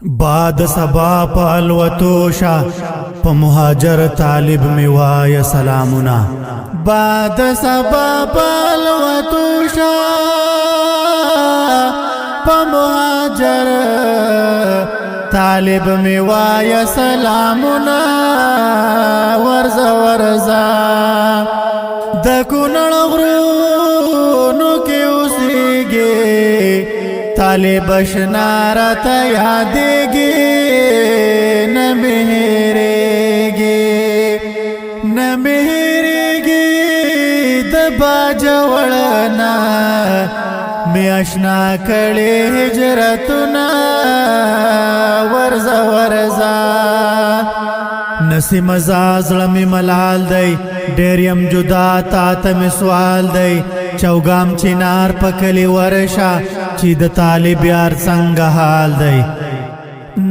باد سبا په الوتوشا په مهاجر طالب می وای سلامنا باد سبا په الوتوشا په مهاجر طالب می وای سلامنا ورزا ورزا د کونړ غرونو کې اوسېږي طالب شنارا تا یادېږي نه مې هېرېږي د باجوړنا مې اشنا کړې هجرتونه ورزه ورزه نسیم زړه مې ملال دی ډېر یم جدا تا ته مې سوال دی چوګام چنار پکلی ورشا چې د طالب یار څنګه حال دی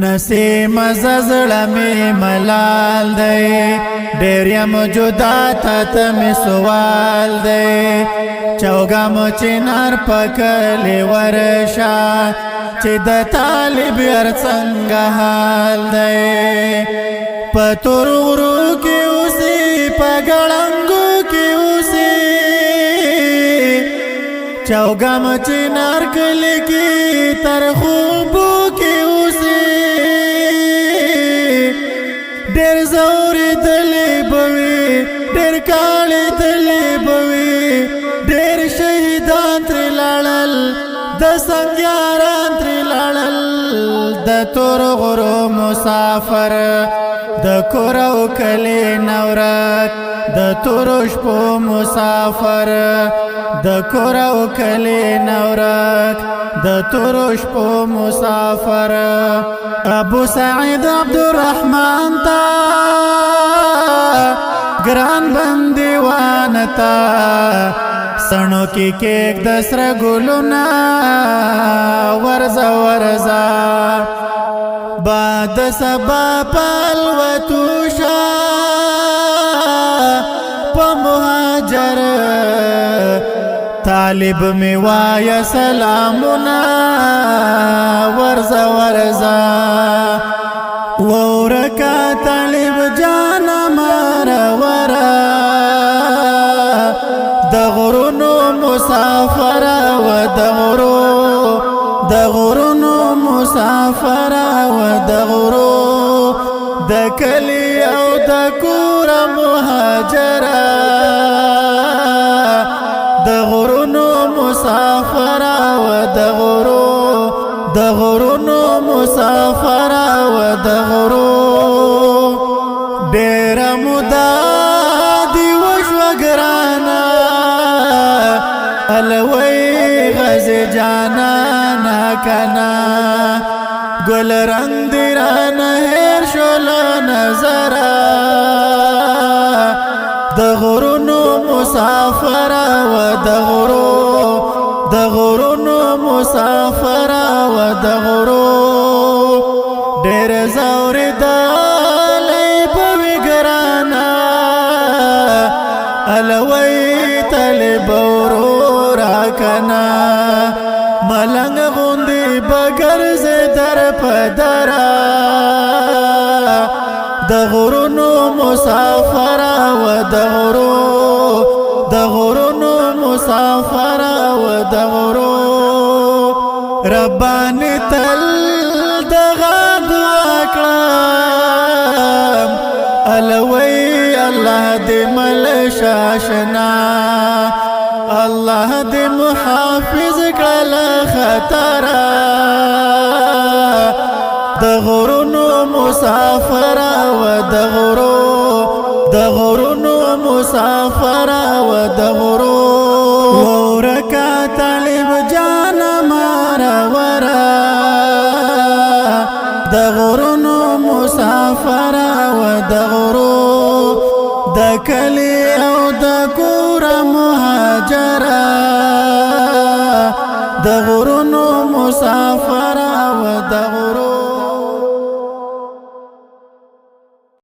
نسیم زړه مې ملال دی ډېر یم جدا تا ته مې سوال دی چوګام چنار پکلی ورشا چې د طالب یار څنګه حال دی پتور غرو کې اوسې پګړنګو کې اوسې چوګام چنار کلی کې تر خوبو کې اوسې ډېر زورې دلې بوي ډېر کاڼې دلې بوي ډېر شهیدان ترې لاړل د سنګیاران ترې لاړل د تور غرو مسافر د کور او کلی نورک د تورو شپو مسافر د کور او کلی نورک د تورو شپو مسافر ابو سعید عبدالرحمن تا ګران بندیوان تا سنو کې کېک د سره ګلونه ورزه ورزه باد سبا پلوتوشا په مهاجر طالب می وای سلامنا ورزا ورزا ورکا طالب جانا مارا ورا د غرونو مسافر و د غرونو مسافر و د غرو د کلی او د کور مهاجر د غرونو مسافر و د غرونو مسافر و د غرو ډېر مودا دی وشو ګرانا الوی غز جانا نا کنا گل رنگ دیران هیر شول نظرا د غرونو مسافر و د غرونو مسافر و د غرو ډېر زورې دلې بوي ګرانا الوی تلې بورو راکنا ملنګ غوندې بګرز در پدرا د غرونو مسافر و د غرونو مسافر و د غرو ربانی تل دغه دعا کړم الوی الله دې مل شاشنا الله دې محافظ کړل خطر د غرونو مسافر و د غرونو مسافر و د غرو ورکا طالب جانا مارا ورا د غرونو مسافر و د غرو د کلی او د کور مهاجر د غرونو مسافر و د غرو